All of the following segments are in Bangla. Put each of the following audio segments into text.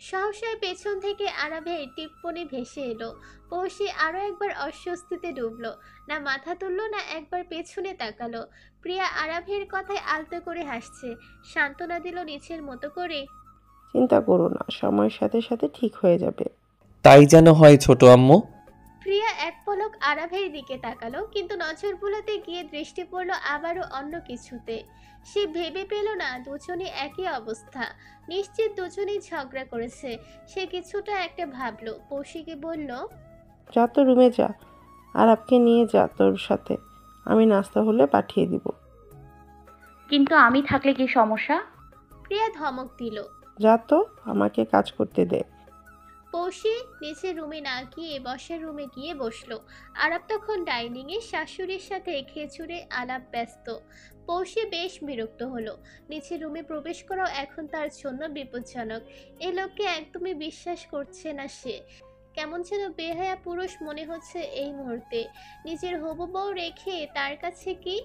সহসায় পেছন থেকে আরাভের টিপ্পনি ভেসে এলো। পৌষি আরো একবার অস্বস্তিতে ডুবলো। না মাথা তুললো না একবার পেছনে তাকালো। প্রিয়া আরাভের কথায় আলতো করে হাসছে, সান্ত্বনা দিল নিচের মতো করে। চিন্তা করো না, সময়ের সাথে সাথে ঠিক হয়ে যাবে। তাই যেন হয় ছোট আম্মু। প্রিয়া এক পলক আরাভের দিকে তাকালো, কিন্তু নজর বুলাতে গিয়ে দৃষ্টি পড়লো আবারও অন্য কিছুতে। সে ভেবে পেল না দুজনে একই অবস্থা, নিশ্চিত দুজনেই ঝগড়া করেছে। সে কিছুটা একটা ভাবলো, পৌশিকে বলল, যা তো রুমে যা, আর আপকে নিয়ে যা তোর সাথে, আমি নাস্তা হলে পাঠিয়ে দিব। কিন্তু আমি থাকলে কি সমস্যা? প্রিয়া ধমক দিল। যা তো, আমাকে কাজ করতে দে। পৌশি নিচের রুমে না গিয়ে বসার রুমে গিয়ে বসলো। আরাব তখন ডাইনিং এ শাশুড়ির সাথে খেচুড়ে আলাপ ব্যস্ত। পৌশি বেশ বিরক্ত হলো। নিচের রুমে প্রবেশ করাও এখন তার জন্য বিপজ্জনক। এ লোককে একদমই বিশ্বাস করছে না সে। কেমন যেন বেহায়া পুরুষ মনে হচ্ছে এই মুহূর্তে। নিজের হবু বউ রেখে তার কাছে কি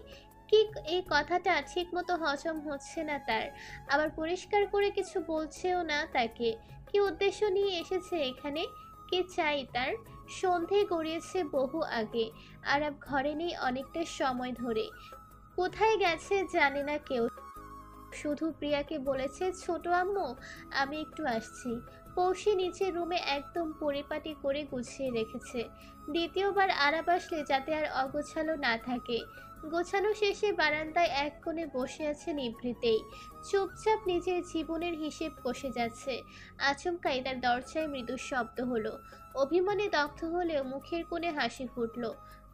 কি এই কথাটা ঠিক মতো হজম হচ্ছে না তার। আবার পরিষ্কার করে কিছু বলছেও না তাকে। কি উদ্দেশ্য নিয়ে এসেছে এখানে, কি চাই তার? সন্ধে গড়িয়েছে বহু আগে। আরাব ঘরে নেই অনেকটা সময় ধরে। কোথায় গেছে জানে না কেউ। শুধু প্রিয়াকে বলেছে, ছোট আম্মু আমি একটু আসছি। পৌষে নিচের রুমে একদম পরিপাটি করে গুছিয়ে রেখেছে। দ্বিতীয়বার আরাব আসলে যাতে আর অগোছালো না থাকে। গোছানো শেষে বারান্দায় এক কোণে বসে আছে নিভৃতেই, চুপচাপ নিজের জীবনের হিসেব কষে যাচ্ছে। আচমকাই তার দরজায় মৃদু শব্দ হলো। অভিমানে দগ্ধ হলেও মুখের কোণে হাসি ফুটলো।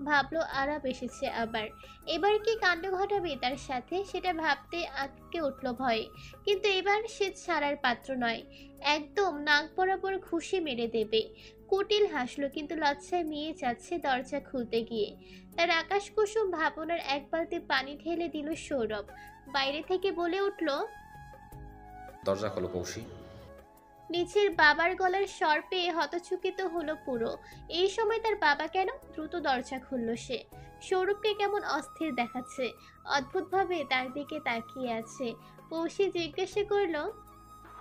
ভাবলো আরাব এসেছে আবার। এবার কি কাণ্ড ঘটাবে তার সাথে, সেটা ভাবতে আটকে উঠল ভয়ে। কিন্তু এবার সে ছাড়ার পাত্র নয়, একদম নাক বরাবর ঘুষি মেরে দেবে। কুটিল হাসলো, কিন্তু লজ্জায় মিয়ে যাচ্ছে দরজা খুলতে গিয়ে। তার আকাশ কুসুম ভাবনার এক বালতি পানি ঢেলে দিল সৌরভ। বাইরে থেকে বলে উঠল, দরজা খোলো কৌশি। নিচের বাবার গলার স্বর পেয়ে হতচকিত হলো পুরো। এই সময় তার বাবা কেন? দ্রুত দরজা খুলল সে। সৌরভকে কেমন অস্থির দেখাচ্ছে, অদ্ভুতভাবে তার দিকে তাকিয়ে আছে। পৌষি জিজ্ঞাসা করলো,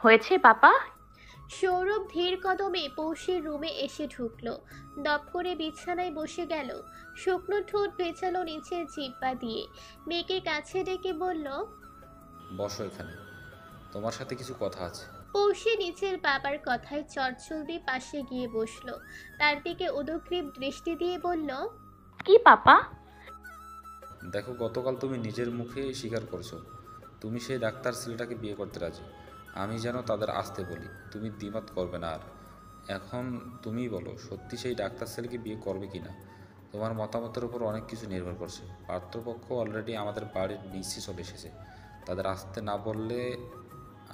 হয়েছে পাপা? সৌরভ ধীর কদমে পৌষির রুমে এসে ঢুকলো। দপ করে বিছানায় বসে গেল। শুকনো ঠোঁট ভেজালো নিচের জিহ্বা দিয়ে। মেয়েকে কাছে ডেকে বলল, বসো এখানে, তোমার সাথে কিছু কথা আছে। পৌষি নিচের বাবার কথায় চটজলদি পাশে গিয়ে বসলো। তার দিকে উদগ্রীব দৃষ্টি দিয়ে বলল, কি পাপা? দেখো, গতকাল তুমি নিজের মুখে স্বীকার করছো তুমি সেই ডাক্তার ছেলেটাকে বিয়ে করতে রাজি। আমি যেন তাদের আসতে বলি, তুমি দ্বিমত করবে না। আর এখন তুমিই বলো, সত্যি সেই ডাক্তার ছেলেকে বিয়ে করবে কি না? তোমার মতামতের উপর অনেক কিছু নির্ভর করছে। পাত্রপক্ষ অলরেডি আমাদের বাড়ির নিচে চলে এসেছে। তাদের আসতে না বললে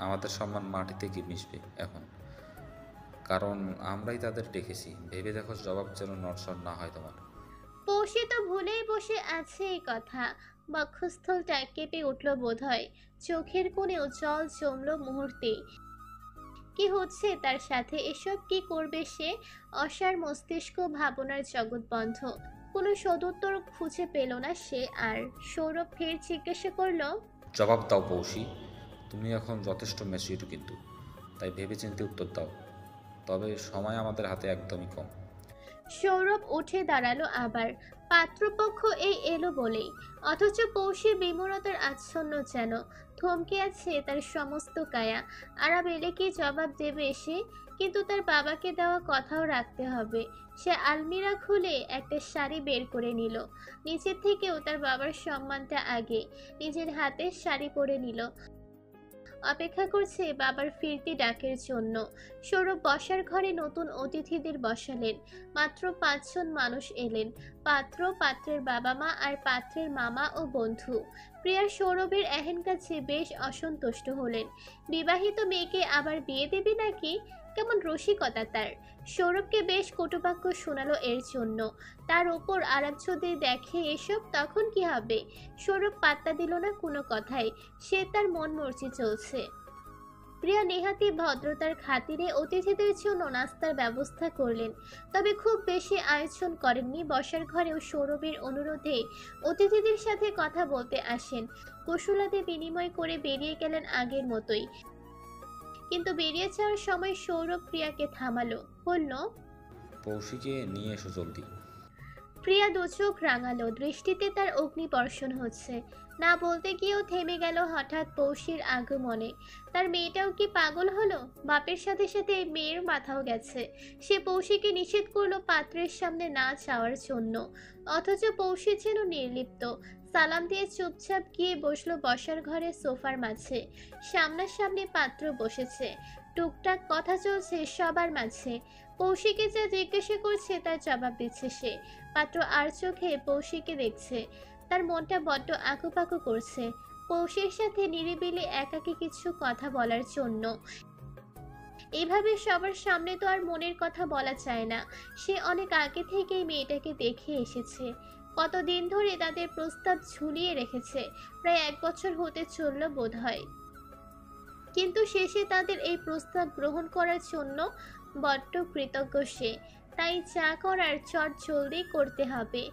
আমাদের সম্মান মাটিতে গিয়ে মিশবে এখন, কারণ আমরাই তাদের ডেকেছি। ভেবে দেখো, জবাব যেন নড়চড় না হয় তোমার। পৌষি তো ভুলেই বসে আছে এই কথা। বক্ষস্থলটা কেঁপে উঠল বোধহয়। চোখের কোণেও জল জমল মুহূর্তেই। কি হচ্ছে তার সাথে, এসব কি করবে সে? অসার মস্তিষ্ক ভাবনার জগৎ বন্ধ। কোনো সদুত্তর খুঁজে পেল না সে আর। সৌরভ ফের জিজ্ঞাসা করলো, জবাব দাও পৌশি, তুমি এখন যথেষ্ট ম্যাচিউর কিন্তু, তাই ভেবেচিন্তে উত্তর দাও। তবে সময় আমাদের হাতে একদমই কম। সৌরভ উঠে দাঁড়ালো আবার। পাত্রপক্ষ এই এলো বলেই, অথচ পৌষে বিমূঢ়তার আচ্ছন্ন যেন। থমকে আছে তার সমস্ত কায়া। আরাব এলে কি জবাব দেবে সে? কিন্তু তার বাবাকে দেওয়া কথাও রাখতে হবে। সে আলমিরা খুলে একটা শাড়ি বের করে নিল। নিচের থেকেও তার বাবার সম্মানটা আগে। নিজের হাতে শাড়ি পরে নিল। অপেক্ষা করছে বাবার ফিরতি ডাকের জন্য। সৌরভ বসার ঘরে নতুন অতিথিদের বসালেন। মাত্র 5 জন মানুষ এলেন। পাত্র, পাত্রের বাবা মা আর পাত্রের মামা ও বন্ধু। প্রিয়ার সৌরভের এহেন কাছে বেশ অসন্তুষ্ট হলেন। বিবাহিত মেয়েকে আবার বিয়ে দেবে নাকি? কেমন রসিকতা তার। সৌরভকে বেশ কটুবাক্য শোনালো এর জন্য। তার ওপর আরাব যদি দেখে এসব, তখন কি হবে? সৌরভ পাত্তা দিল না কোনো কথাই। সে তার মন মর্জি চলছে। প্রিয়া নেহাতি ভদ্রতার খাতিরে অতিথিদের জন্য নাস্তার ব্যবস্থা করলেন। তবে খুব বেশি আয়োজন করেননি। বসার ঘরেও সৌরভের অনুরোধে অতিথিদের সাথে কথা বলতে আসেন। কুশলাদি বিনিময় করে বেরিয়ে গেলেন আগের মতোই। কিন্তু বেরিয়ে যাওয়ার সময় সৌরভ প্রিয়াকে থামালো, বলল, পৌশিকে নিয়ে এসো জলদি। প্রিয়া দু চোখ রাঙালো, দৃষ্টিতে তার অগ্নিবর্ষণ হচ্ছে। না বলতে গিয়েও থেমে গেল হঠাৎ পৌশির আগমনে। তার মেয়েটাও কি পাগল হলো? বাপের সাথে সাথে এই মেয়ের মাথাও গেছে। সে পৌশিকে নিষেধ করলো পাত্রের সামনে না যাওয়ার জন্য, অথচ পৌশি যেন নির্লিপ্ত। সালাম দিয়ে চুপচাপ গিয়ে বসলো বসার ঘরে সোফার মাঝে। সামনাসামনি পাত্র বসেছে, টুকটাক কথা চলছে সবার মাঝে। পৌশিকে যা জিজ্ঞাসা করছে তার জবাব দিচ্ছে সে। পাত্র আর চোখে পৌশিকে দেখছে। তার মনটা বড্ড আকুপাকু করছে পৌশির সাথে নিরিবিলি একাকী কিছু কথা বলার জন্য। এভাবে সবার সামনে তো আর মনের কথা বলা যায় না। সে অনেক আগে থেকেই মেয়েটাকে দেখে এসেছে। কতদিন ধরে তাদের প্রস্তাব ঝুলিয়ে রেখেছে, প্রায় 1 বছর হতে চলল বোধহয়। কিন্তু শেষে তাদের এই প্রস্তাব গ্রহণ করার জন্য বড্ড কৃতজ্ঞ সে। তাই যা করার চট জলদি করতে হবে।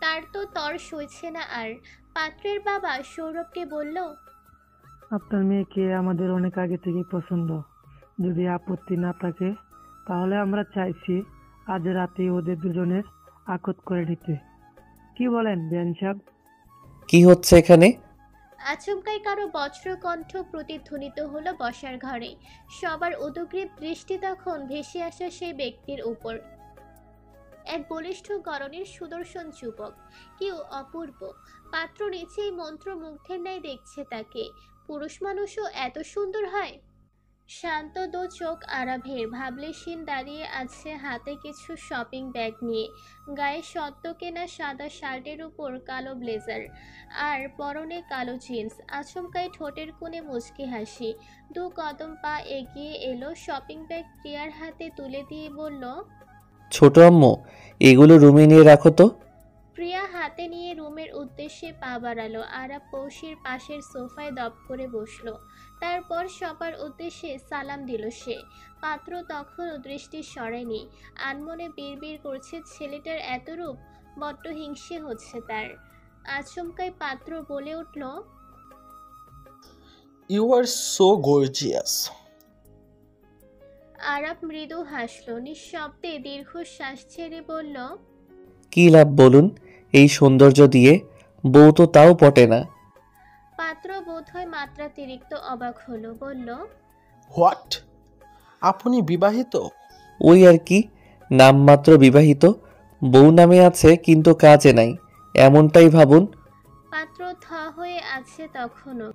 তার তো তর সইছে না আর। পাত্রের বাবা সৌরভকে বলল, আপনার মেয়েকে আমাদের অনেক আগে থেকেই পছন্দ। যদি আপত্তি না থাকে তাহলে আমরা চাইছি আজ রাতে ওদের দুজনের আকত করে নিতে। কি বলেন বিয়ান সাহেব? কি হচ্ছে এখানে? আচমকাই কারো বজ্রকণ্ঠ প্রতিধ্বনিত হলো বসার ঘরে। সবার উদগ্রীব দৃষ্টি তখন ভেসে আসা সেই ব্যক্তির উপর। এক বলিষ্ঠ গড়নের সুদর্শন যুবক, কি অপূর্ব! পাত্র নিচেই মন্ত্রমুগ্ধের ন্যায় দেখছে তাকে। পুরুষ মানুষও এত সুন্দর হয়? শান্ত দো চোখ আরাভের। ভাবলেশীন দাঁড়িয়ে আছে হাতে কিছু শপিং ব্যাগ নিয়ে, গায়ে সদ্য কেনা সাদা শার্টের উপর কালো ব্লেজার, আর পরনে কালো জিন্স। আচমকাই ঠোঁটের কোণে মুচকি হাসি। 2 কদম পা এগিয়ে এলো, শপিং ব্যাগ প্রিয়ার হাতে তুলে দিয়ে বলল, ছোট আম্মু, এগুলো রুমে নিয়ে রাখো তো। প্রিয়া হাতে নিয়ে রুমের উদ্দেশ্যে পা বাড়ালো। আরাব পৌশির পাশের সোফায় দপ করে বসলো। তারপর সবার উদ্দেশ্যে সালাম দিল সে। পাত্র তখনও দৃষ্টি সরায়নি। আনমনে বিড়বিড় করছে ছেলেটার এত রূপ, বড্ড হিংসে হচ্ছে তার। আচমকাই পাত্র বলে উঠল, You are so gorgeous. Arab মৃদু হাসলো, নিঃশব্দে দীর্ঘশ্বাস ছেড়ে বলল, কি লাভ বলুন এই সৌন্দর্য দিয়ে? বউ তো তাও পটে না। পাত্র বোধহয় মাত্রাতিরিক্ত অবাক হলো, বলল, What? আপনি বিবাহিত? ওই আর কি, নামমাত্র বিবাহিত। বউ নামে আছে কিন্তু কাজে নাই, এমনটাই ভাবুন। পাত্র থ হয়ে আছে তখনও।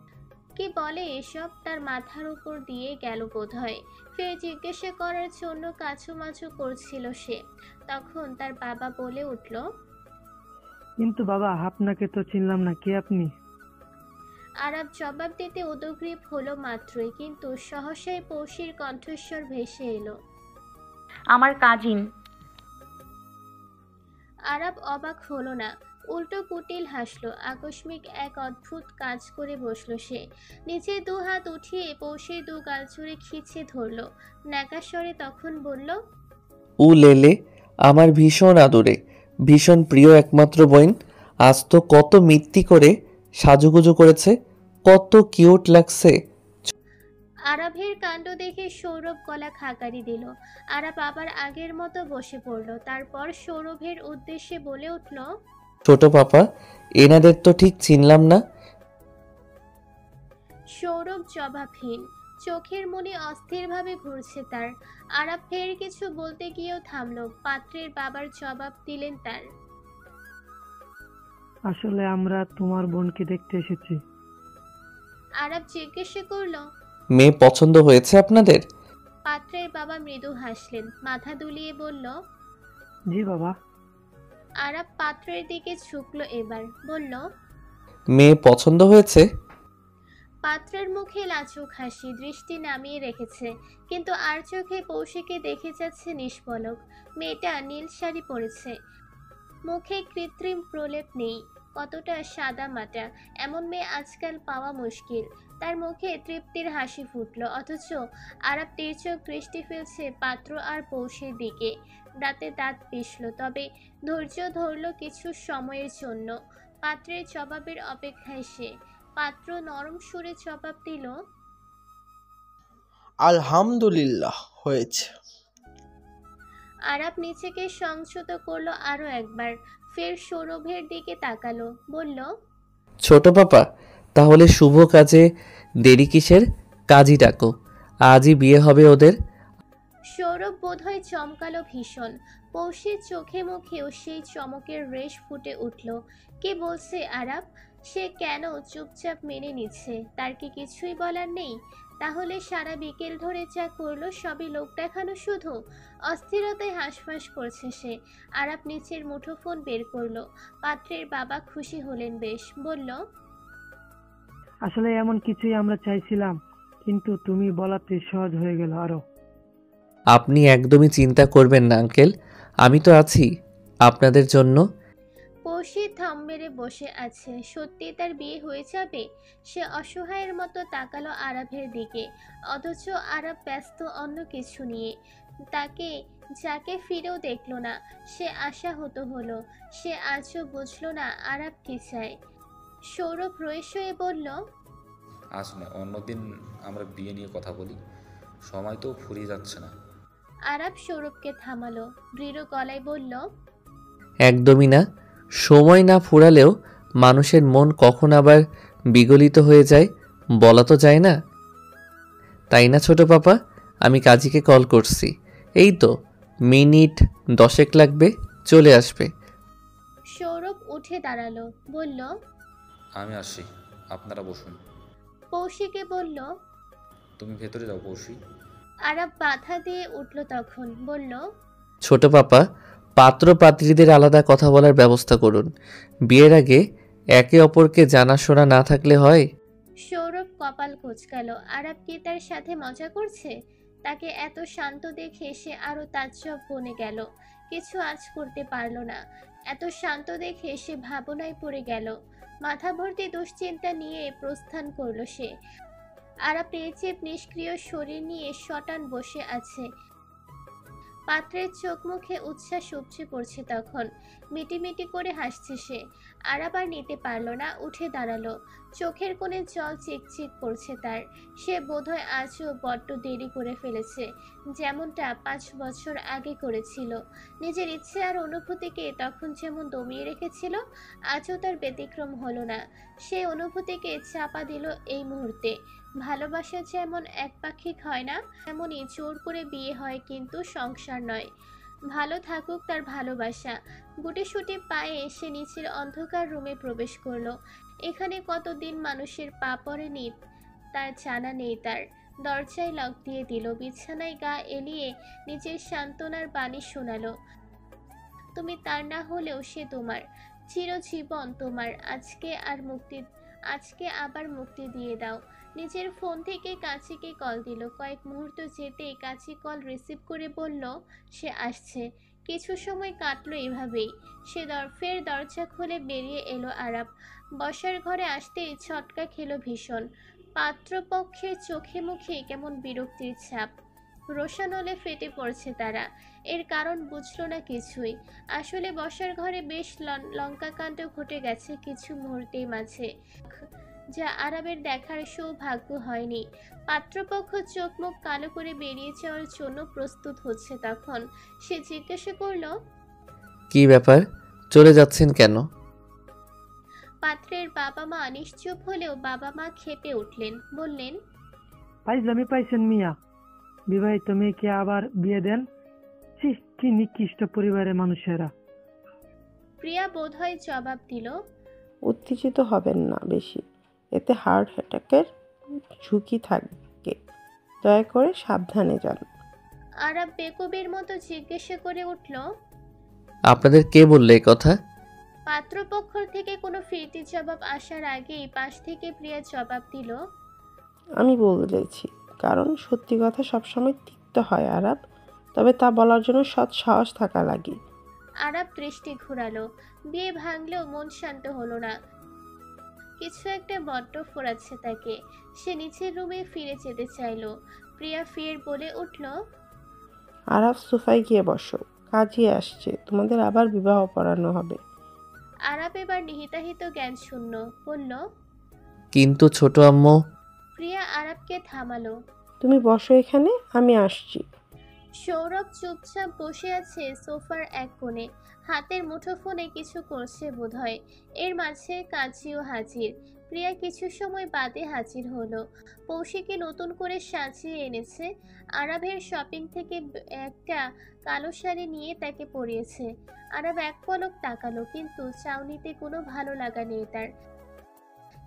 কি বলে এসব? তার মাথার উপর দিয়ে গেল বোধহয়। ফের জিজ্ঞাসা করার জন্য কাছুমাছু করছিল সে। তখন তার বাবা বলে উঠল, কিন্তু বাবা, আপনাকে তো চিনলাম না, কে আপনি? আরাব জবাব দিতে উদগ্রীব হলো মাত্রই, কিন্তু সহসাই পৌশির কণ্ঠস্বর ভেসে এলো, আমার কাজিন। আরাব অবাক হলো না, উল্টো কুটিল হাসলো। আকস্মিক এক অদ্ভুত কাজ করে বসলো সে। নিচে 2 হাত উঠিয়ে পৌষে 2 গাল ছুঁড়ে খিঁচে ধরলো। ন্যাকাস্বরে তখন বলল, উ লেলে, আমার ভীষণ আদরে, ভীষণ প্রিয় একমাত্র বোন। আজ তো কত মিথ্যি করে সাজুগুজু করেছে, কত কিউট লাগছে। আরাবের কাণ্ড দেখে সৌরভ গলা খাকারি দিল। আরাব আবার আগের মতো বসে পড়ল। তারপর সৌরভের উদ্দেশ্যে বলে উঠল, ছোট পাপা, এনাদের তো ঠিক চিনলাম না। সৌরভ জবাবহীন, চোখের মনে অস্থিরভাবে ঘুরছে তার। আরাব ফের কিছু বলতে গিয়েও থামলো। পাত্রের বাবার জবাব দিলেন তার, আসলে আমরা তোমার বোনকে দেখতে এসেছি। আরাব জিজ্ঞাসা করলো, মেয়ে পছন্দ হয়েছে আপনাদের? পাত্রের বাবা মৃদু হাসলেন, মাথা দুলিয়ে বলল, জি বাবা। আরাব পাত্রের দিকে ঝুঁকলো এবার, বলল, মেয়ে পছন্দ হয়েছে? পাত্রের মুখে লাজুক হাসি, দৃষ্টি নামিয়ে রেখেছে, কিন্তু আর চোখে পৌশিকে দেখে যাচ্ছে নিষ্পলক। মেয়েটা নীল শাড়ি পরেছে, মুখে কৃত্রিম প্রলেপ নেই, কতটা সাদা মাটা। এমন মেয়ে আজকাল পাওয়া মুশকিল। তার মুখে তৃপ্তির হাসি ফুটল, অথচ আরাব তির্যক দৃষ্টি ফেলছে পাত্র আর পৌষের দিকে। দাঁতে দাঁত পিষল, তবে ধৈর্য ধরল কিছু সময়ের জন্য। পাত্রের জবাবের অপেক্ষায় সে। পাত্র নরম সুরে জবাব দিল, আলহামদুলিল্লাহ হয়েছে। আরাপ নিজেকে সংযত করলো আরো একবার, ফের সৌরভের দিকে তাকালো, বলল, ছোট পাপা, তাহলে শুভ কাজে দেরি কিসের? কাজই ডাকো, আজই বিয়ে হবে ওদের। সৌরভ বোধহয় চমকালো ভীষণ। পৌষের চোখে মুখেও সেই চমকের রেশ ফুটে উঠল। কে বলছে আরাপ? সে কেন চুপচাপ মেনে নিচ্ছে? তার কি কিছুই বলার নেই? তাহলে সারা বিকেল ধরে যা করলো সবই লোক দেখানো শুধু? অস্থিরতায় হাঁসফাঁস করছে সে। আরাপ নিচের মুঠোফোন বের করলো। পাত্রের বাবা খুশি হলেন বেশ, বলল, আসলে এমন কিছুই আমরা চাইছিলাম, কিন্তু তুমি বলাতে সহজ হয়ে গেল আরো। আপনি একদমই চিন্তা করবেন না আঙ্কেল, আমি তো আছি আপনাদের জন্য। পৌষি থম মেরে বসে আছে। সত্যি তার বিয়ে হয়ে যাবে? সে অসহায়ের মতো তাকালো আরাফের দিকে, অথচ আরাফ ব্যস্ত অন্য কিছু নিয়ে। তাকে যাকে ফিরেও দেখলো না। সে আশাহত হলো। সে আজও বুঝলো না আরাফ কি চায়। সৌরভ রয়েস হয়ে বলল, আজ না, অন্যদিন আমরা বিয়ে নিয়ে কথা বলি। সময় তো ফুরিয়ে যাচ্ছে না। আরাফ সৌরভকে থামালো, দৃঢ় গলায় বলল, একদমই না, সময় না ফুরালেও মানুষের মন কখন আবার বিগলিত হয়ে যায় বলা তো যায় না, তাই না ছোট পাপা? আমি কাজীকে কল করছি, এই তো মিনিট 10 লাগবে, চলে আসবে। সৌরভ উঠে দাঁড়ালো, বলল, আমি আসি, আপনারা বসুন। পৌষিকে বলল। তুমি ভেতরে যাও পৌষি। আরাফ বাধা দিয়ে উঠল তখন, বলল, ছোট পাপা, পাত্র পাত্রীদের আলাদা কথা বলার ব্যবস্থা করুন। বিয়ের আগে একে অপরকে জানাশোনা না থাকলে হয়? সৌরভ কপাল কুঁচকালো। আরাপ কি তার সাথে মজা করছে? তাকে এত শান্ত দেখে সে আরো তাজ্জব বনে গেল। কিছু আজ করতে পারল না। এত শান্ত দেখে সে ভাবনায় পড়ে গেল। মাথা ভর্তি দুশ্চিন্তা নিয়ে প্রস্থান করলো সে। আরাপ নির্জীব নিষ্ক্রিয় শরীর নিয়ে শটান বসে আছে। পাত্রের চোখ মুখে উচ্ছ্বাস উপচে পড়ছে তখন। মিটিমিটি করে হাসছে সে। আরাপ আর নিতে পারল না, উঠে দাঁড়ালো। চোখের কোণে জল চিকচিক করছে তার। সে বোধহয় আজও বড্ড দেরি করে ফেলেছে, যেমনটা 5 বছর আগে করেছিল। নিজের ইচ্ছে আর অনুভূতিকে তখন যেমন দমিয়ে রেখেছিল, আজও তার ব্যতিক্রম হলো না। সে অনুভূতিকে চাপা দিল এই মুহূর্তে। ভালোবাসা যেমন একপাক্ষিক হয় না, এমনই জোর করে বিয়ে হয়, কিন্তু সংসার নয়। ভালো থাকুক তার ভালোবাসা। গুটিসুটি পায়ে সে নিচের অন্ধকার রুমে প্রবেশ করলো। এখানে কতদিন মানুষের পা পড়েনি তার জানা নেই তার। দরজায় লক দিয়ে দিল, বিছানায় গা এলিয়ে নিজের সান্ত্বনার বাণী শোনালো। তুমি তার না হলেও সে তোমার, চিরজীবন তোমার। আজকে আবার মুক্তি দিয়ে দাও। নিজের ফোন থেকে কাচিকে কল দিল। কয়েক মুহূর্ত যেতেই কাচি কল রিসিভ করে বলল সে আসছে। কিছু সময় কাটলো এভাবেই। ফের দরজা খুলে বেরিয়ে এলো আরাপ। বসার ঘরে আসতেই ছটকা খেলো ভীষণ। পাত্রপক্ষের চোখে মুখে কেমন বিরক্তির ছাপ। রোশানলে ফেটে পড়ছে তারা। এর কারণ বুঝলো না কিছুই। আসলে বসার ঘরে বেশ লঙ্কাকাণ্ড ঘটে গেছে কিছু মুহূর্তের মাঝে, যা আরাবের দেখার সৌভাগ্য হয়নি। পাত্রপক্ষ চোখ মুখ কালো করে বেরিয়ে যাওয়ার জন্য প্রস্তুত হচ্ছে তখন। সে জিজ্ঞাসা করলো, কি ব্যাপার, চলে যাচ্ছেন কেন? পাত্রের বাবা মা নিশ্চুপ হলেও বাবা মা ক্ষেপে উঠলেন, বললেন, ফাইজলামি পাইছেন মিয়া, বিবাহিত মেয়েকে আবার বিয়ে দেন? ছি, কি নিকৃষ্ট পরিবারের মানুষেরা। প্রিয়া বোধহয় জবাব দিল, উত্তেজিত হবেন না বেশি, এতে হার্ট অ্যাটাকের ঝুঁকি থাকে, দয়া করে সাবধানে যান। আরাব বেকুবের মতো জিজ্ঞাসা করে উঠল। আপনাদের কে বললে এ কথা? পাত্রপক্ষ থেকে কোনো ফিরতি জবাব আসার আগেই পাশ থেকে প্রিয়া জবাব দিল, আমি বলেছি, কারণ সত্যি কথা সবসময় তিক্ত হয় আরাপ, তবে তা বলার জন্য সৎ সাহস থাকা লাগে। আরাব দৃষ্টি ঘুরালো। বিয়ে ভাঙলেও মন শান্ত হলো না। কিছু একটা বড্ড ফোরাচ্ছে তাকে। সে নিচের রুমে ফিরে যেতে চাইলো। প্রিয়া ফের বলে উঠল, আরাপ সোফায় গিয়ে বসো, কাজী আসছে, তোমাদের আবার বিবাহ পড়ানো হবে। আরাব এবার নিহিতাহিত জ্ঞান শূন্য, বলল। কিন্তু ছোট আম্মু। প্রিয়া আরাবকে থামালো। তুমি বসো এখানে, আমি আসছি। সৌরভ চুপচাপ বসে আছে সোফার এক কোণে, হাতের মুঠোফোনে কিছু করছে বোধহয়। এর মাঝে কাজিও হাজির। প্রিয়া কিছু সময় বাদে হাজির হলো। পৌশিকে নতুন করে সাজিয়ে এনেছে। আরাবের শপিং থেকে একটা কালো শাড়ি নিয়ে তাকে পরিয়েছে। আরাব এক পলক তাকালো, কিন্তু চাউনিতে কোনো ভালো লাগা নেই তার।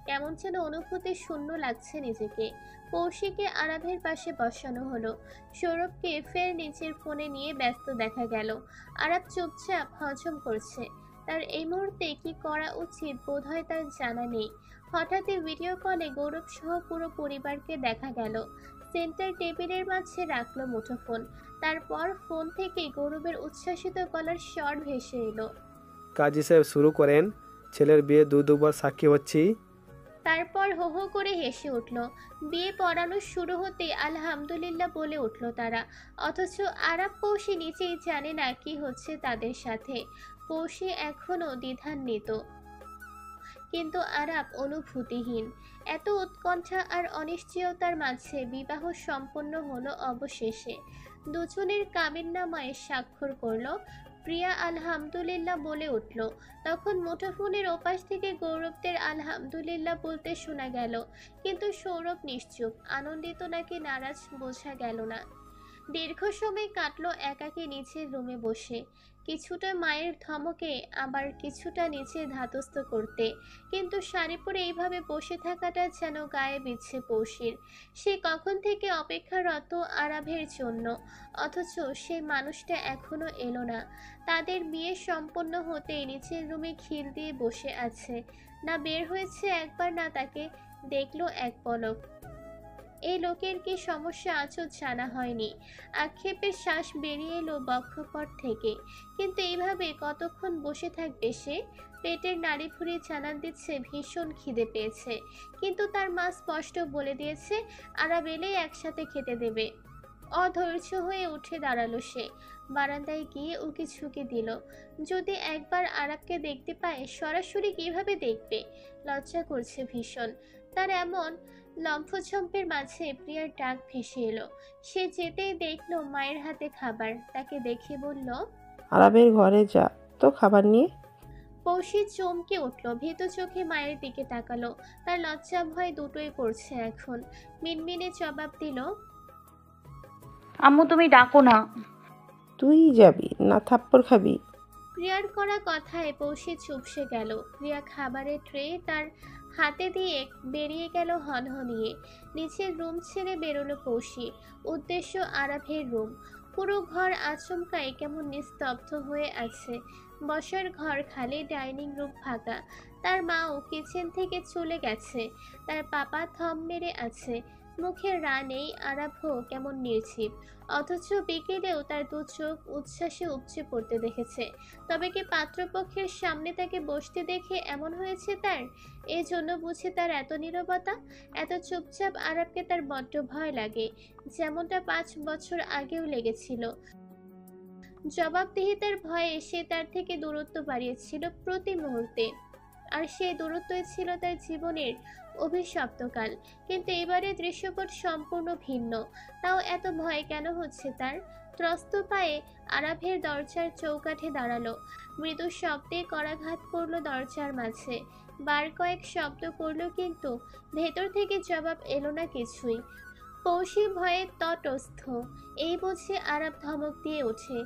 কেমন যেন অনুভূতি শূন্য লাগছে নিজেকে। কৌশিকে আরাবের পাশে বসানো হলো। সৌরভকে ফের নিজের ফোনে নিয়ে ব্যস্ত দেখা গেল। আরাব চুপচাপ হজম করছে। তার এই মুহূর্তে কি করা উচিত বোধহয় তার জানা নেই। হঠাৎই ভিডিও কলে গৌরব সহ পুরো পরিবারকে দেখা গেল। সেন্টার টেবিলের মাঝে রাখলো মুঠোফোন। তারপর ফোন থেকে গৌরবের উচ্ছ্বাসিত গলার স্বর ভেসে এলো। কাজী সাহেব শুরু করেন, ছেলের বিয়ে দুবার সাক্ষী হচ্ছি। তারপর হো হো করে হেসে উঠল। বিয়ে পড়ানো শুরু হতে আলহামদুলিল্লাহ বলে উঠল তারা। অথচ আরাব পৌষি নিজেই জানে না কি হচ্ছে তাদের সাথে। পৌষি এখনো দ্বিধান্বিত, কিন্তু আরাব অনুভূতিহীন। এত উৎকণ্ঠা আর অনিশ্চয়তার মাঝে বিবাহ সম্পন্ন হলো অবশেষে। দুজনের কাবিননামায় স্বাক্ষর করলো। প্রিয়া আলহামদুলিল্লাহ বলে উঠল। তখন মুঠোফোনের ওপাশ থেকে গৌরবদের আলহামদুলিল্লাহ বলতে শোনা গেল, কিন্তু সৌরভ নিশ্চুপ। আনন্দিত নাকি নারাজ বোঝা গেল না। দীর্ঘ সময় কাটলো একাকী নিচের রুমে বসে, কিছুটা মায়ের ধমকে, আবার কিছুটা নিচে ধাতস্থ করতে। কিন্তু শাড়ি পরে এইভাবে বসে থাকাটা যেন গায়ে বিচ্ছে পৌষির। সে কখন থেকে অপেক্ষারত আরাভের জন্য, অথচ সেই মানুষটা এখনো এলো না। তাদের বিয়ে সম্পন্ন হতেই নিচের রুমে খিল দিয়ে বসে আছে। না বের হয়েছে একবার, না তাকে দেখলো এক পলক। এই লোকের কি সমস্যা আজও জানা হয়নি। আক্ষেপের শ্বাস বেরিয়ে এলো বক্ষপট থেকে। কিন্তু এইভাবে কতক্ষণ বসে থাকবে সে? পেটের নাড়িভুড়ি জানান দিচ্ছে ভীষণ খিদে পেয়েছে, কিন্তু তার মা স্পষ্ট বলে দিয়েছে আরাব এলেই একসাথে খেতে দেবে। অধৈর্য হয়ে উঠে দাঁড়ালো সে। বারান্দায় গিয়ে উকি ঝুঁকি দিল। যদি একবার আরাবকে দেখতে পায়, সরাসরি কিভাবে দেখবে? লজ্জা করছে ভীষণ। তার এমন লম্ফঝম্পের মাঝে প্রিয়ার ডাক ভেসে এলো। সে যেতেই দেখলো মায়ের হাতে খাবার। তাকে দেখে বলল, আরাবের ঘরে যা তো খাবার নিয়ে। পৌষি চমকে উঠল, ভীত চোখে মায়ের দিকে তাকালো। তার লজ্জা ভয় দুটোই করছে এখন। মিনমিনে জবাব দিল, আম্মু তুমি ডাকো না। তুই যাবি না থাপ্পড় খাবি? প্রিয়ার করা কথায় পৌষি চুপসে গেল। প্রিয়া খাবারের ট্রে তার হাতে দিয়ে বেরিয়ে গেল হনহনিয়ে। নিচের রুম ছেড়ে বেরোলো পৌষি। উদ্দেশ্য আরাভের রুম। পুরো ঘর আচমকাই কেমন নিস্তব্ধ হয়ে আছে। বসার ঘর খালি, ডাইনিং রুম ফাঁকা। তার মাও কিচেন থেকে চলে গেছে। তার পাপা থম মেরে আছে। মুখে রা নেই। আরাভও কেমন নির্জীব। অথচ বিকেলেও তার দু চোখ উচ্ছ্বাসে উপচে পড়তে দেখেছে। তবে কি পাত্রপক্ষের সামনে তাকে বসতে দেখে এমন হয়েছে তার? এই জন্য বুঝে তার এত নীরবতা, এত চুপচাপ? আরাবকে তার বড্ড ভয় লাগে, যেমনটা 5 বছর আগেও লেগেছিল। জবাবদিহিতার ভয়ে সে তার থেকে দূরত্ব বাড়িয়েছিল প্রতি মুহূর্তে। আর সেই দূরত্বই ছিল তার জীবনের অভিশপ্তকাল। কিন্তু এবারে দৃশ্যপট সম্পূর্ণ ভিন্ন। তাও এত ভয় কেন হচ্ছে তার? ত্রস্ত পায়ে আরাভের দরজার চৌকাঠে দাঁড়ালো। মৃদু শব্দে করাঘাত করলো দরজার মাঝে। বার কয়েক শব্দ করলো, কিন্তু ভেতর থেকে জবাব এলো না কিছুই। পৌষি ভয়ে তটস্থ। এই বুঝে আরাব ধমক দিয়ে ওঠে,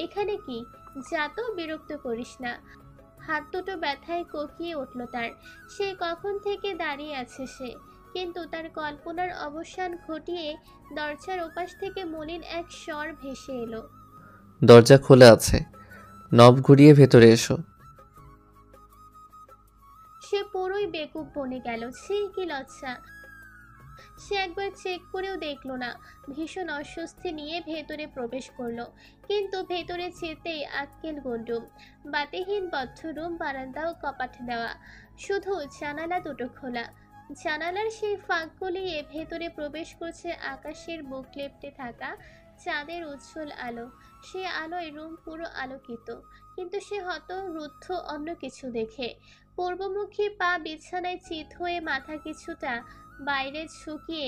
এখানে কি? যা তো, বিরক্ত করিস না। হাত দুটো ব্যথায় কোকিয়ে উঠল তার। সে কখন থেকে দাঁড়িয়ে আছে সে, কিন্তু তার কল্পনার অবসান ঘটিয়ে দরজার ওপাশ থেকে মলিন এক স্বর ভেসে এলো, দরজা খোলা আছে, নব ঘুরিয়ে ভেতরে এসো। সে পুরোই বেকুব বনে গেল। সে কি লজ্জা! সে একবার চেক করেও দেখলো না। ভীষণ অস্বস্তি নিয়ে ভেতরে প্রবেশ করলো, কিন্তু ভেতরে যেতেই আক্কেল গন্ডুম। বাতিহীন বদ্ধ রুম, বারান্দাও কপাট দেওয়া, শুধু জানালা দুটো খোলা। জানালার সেই ফাঁক গলিয়ে ভেতরে প্রবেশ করছে আকাশের বুক লেপ্টে থাকা চাঁদের উজ্জ্বল আলো। সে আলোয় রুম পুরো আলোকিত, কিন্তু সে হত রুদ্ধ অন্য কিছু দেখে। পূর্বমুখী পা বিছানায় চিত হয়ে, মাথা কিছুটা বাইরে ঝুঁকিয়ে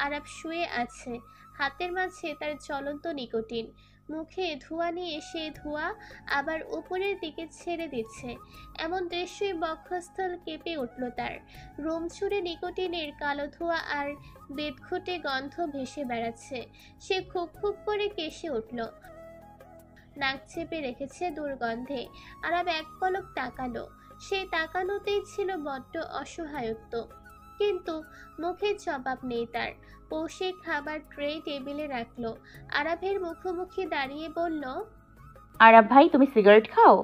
আরাপ শুয়ে আছে, হাতের মাঝে তার জ্বলন্ত নিকোটিন। মুখে ধোঁয়া নিয়ে সে ধোঁয়া আবার উপরের দিকে ছেড়ে দিচ্ছে। এমন দৃশ্যই বক্ষস্থল কেঁপে উঠল তার। রুম ছুড়ে নিকোটিনের কালো ধোঁয়া আর বেদঘুটে গন্ধ ভেসে বেড়াচ্ছে। সে খুব খুব করে কেশে উঠল, নাক চেপে রেখেছে দুর্গন্ধে। আরাব এক পলক তাকালো, সেই তাকানোতেই ছিল বড্ড অসহায়ত্ব, কিন্তু মুখে জবাব নেই তার। পৌষে খাবার ট্রে টেবিলে রাখলো, আরাবের মুখোমুখি দাঁড়িয়ে বলল, আরাব ভাই তুমি সিগারেট খাও?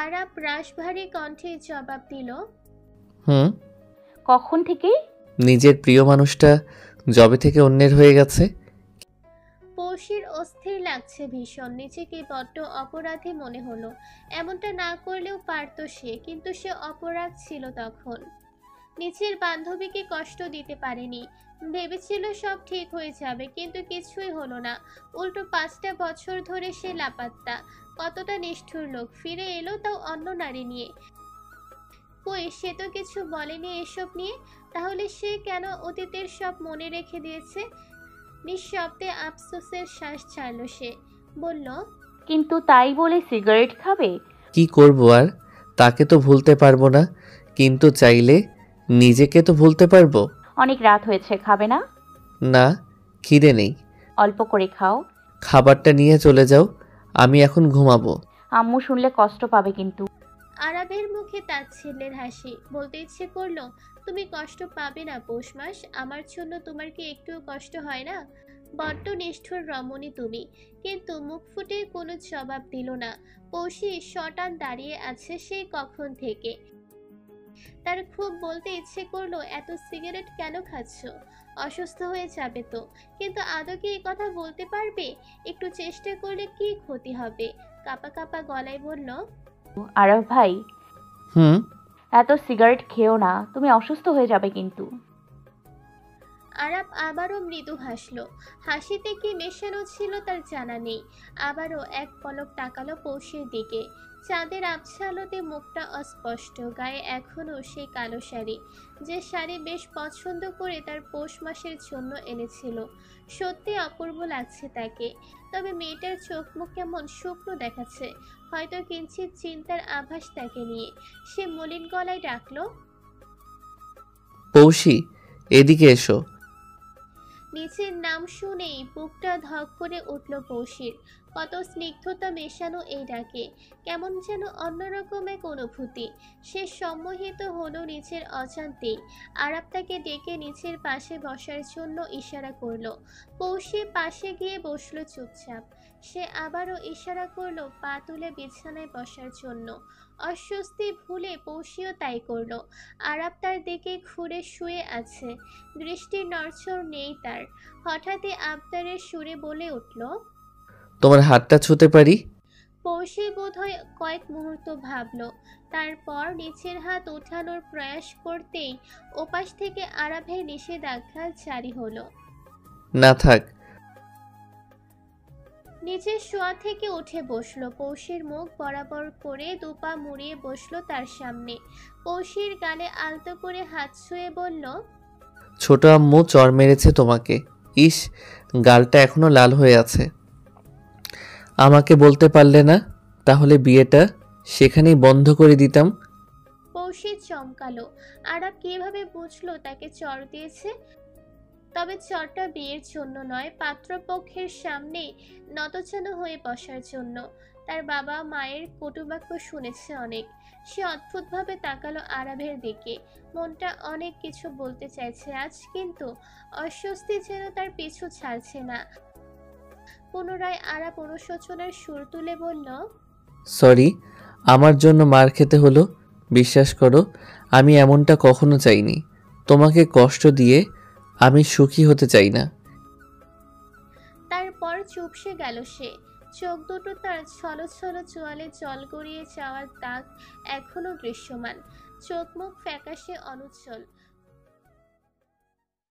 আরাব রাশভারী কণ্ঠে জবাব দিল, হুম। কখন থেকে? নিজের প্রিয় মানুষটা জবে থেকে অন্যের হয়ে গেছে। পৌষের অস্থির লাগছে ভীষণ, নিজেকে বড্ড অপরাধী মনে হলো। এমনটা না করলেও পারত সে, কিন্তু সে অপরাধ ছিল তখন। নিজের বান্ধবীকে কষ্ট দিতে পারেনি, ভেবেছিল সব ঠিক হয়ে যাবে, কিন্তু কিছুই হলো না। উল্টো 5টা বছর ধরে সে লাপাত্তা। কতটা নিষ্ঠুর লোক, ফিরে এলো তাও অন্য নারী নিয়ে। কই, সে তো কিছু বলেনি এসব নিয়ে। তাহলে সে কেন অতীতের সব মনে রেখে দিয়েছে? নিঃশব্দে আফসোসের শ্বাস ছাড়ল সে, বলল, কিন্তু তাই বলে সিগারেট খাবে? কি করব আর, তাকে তো ভুলতে পারবো না, কিন্তু চাইলে নিজেকে তো ভুলতে পারবো। অনেক রাত হয়েছে, খাবে না? না, খিদে নেই। অল্প করে খাও। খাবারটা নিয়ে চলে যাও, আমি এখন ঘুমাবো। আম্মু শুনলে কষ্ট পাবে কিন্তু। আরাবের মুখে তাচ্ছিল্যের হাসি। বলতে ইচ্ছে করলো, তুমি কষ্ট পাবে না পৌষ মাস, আমার জন্য তোমার কি একটুও কষ্ট হয় না? বড্ড নিষ্ঠুর রমণী তুমি। কিন্তু মুখ ফুটে কোনো জবাব দিল না। পৌষী শটান দাঁড়িয়ে আছে সেই কখন থেকে। তার খুব বলতে ইচ্ছে করলো, এত সিগারেট কেন খাচ্ছ? অসুস্থ হয়ে যাবে তো। কিন্তু আদৌ কি এই কথা বলতে পারবে? একটু চেষ্টা করলে কি ক্ষতি হবে? কাঁপা কাঁপা গলায় বলল, আরাব ভাই হুম। এত সিগারেট খেও না, তুমি অসুস্থ হয়ে যাবে কিন্তু। আরাব আবারও মৃদু হাসলো। হাসিতে কি মেশানো ছিল তার জানা নেই। আবারও এক পলক তাকালো পৌষের দিকে। চাঁদের আবছা আলোতে মুখটা অস্পষ্ট, গায়ে এখনো সেই কালো শাড়ি, যে শাড়ি বেশ পছন্দ করে তার পৌষ মাসের জন্য এনেছিল। সত্যি অপূর্ব লাগছে তাকে। তবে মেয়েটার চোখ মুখ কেমন শুকনো দেখাচ্ছে, হয়তো কিঞ্চিত চিন্তার আভাস তাকে নিয়ে। সে মলিন গলায় ডাকলো, পৌষী, এদিকে এসো। নিচের নাম শুনেই বুকটা ধক করে উঠল পৌষীর। কত স্নিগ্ধতা মেশানো এই ডাকে, কেমন যেন অন্যরকম এক অনুভূতি। সে সম্মোহিত হলো নিজের অজান্তেই। আরাব তাকে ডেকে নিচের পাশে বসার জন্য ইশারা করলো। পৌষী পাশে গিয়ে বসলো চুপচাপ। সে আবারও ইশারা করলো পা তুলে বিছানায় বসার জন্য। অস্বস্তি ভুলে পৌষীও তাই করলো। আরাব তার দিকে ঘুরে শুয়ে আছে, দৃষ্টির নড়চড় নেই তার। হঠাৎই আবদারের সুরে বলে উঠল, তোমার হাতটা ছুঁতে পারি? পৌষী বোধহয় কয়েক মুহূর্ত ভাবলো, তারপর নিচের হাত ওঠানোর প্রয়াস করতেই ওপাশ থেকে আরাবের নিষেধাজ্ঞা জারি হলো। না থাক। নিচের শোয়া থেকে উঠে বসলো। পৌষীর মুখ বরাবর করে দুপা মুড়িয়ে বসলো তার সামনে। পৌষীর গালে আলতো করে হাত ছুঁয়ে বলল, ছোট আম্মু চর মেরেছে তোমাকে। ইস, গালটা এখনো লাল হয়ে আছে। আমাকে বলতে পারলে না? তাহলে বিয়েটা সেখানেই বন্ধ করে দিতাম। পৌষী চমকালো। আরাব কিভাবে বুঝলো তাকে চর দিয়েছে? তবে চরটা বিয়ের জন্য নয়, পাত্রপক্ষের সামনে নতজানু হয়ে বসার জন্য। তার বাবা মায়ের কটুবাক্য শুনেছে অনেক। সে অদ্ভুতভাবে তাকালো আরাবের দিকে। মনটা অনেক কিছু বলতে চাইছে আজ, কিন্তু অস্বস্তি যেন তার পিছু ছাড়ছে না। পুনরায় আরাব অনুশোচনার সুর তুলে বলল, সরি, আমার জন্য মার খেতে হলো। বিশ্বাস করো, আমি এমনটা কখনো চাইনি। তোমাকে কষ্ট দিয়ে আমি সুখী হতে চাই না। তারপর চুপসে গেল সে। চোখ দুটো তার ছলছল চোয়ালে জল গড়িয়ে যাওয়ার দাগ এখনো দৃশ্যমান। চোখ মুখ ফ্যাকাশে অনুজ্জ্বল।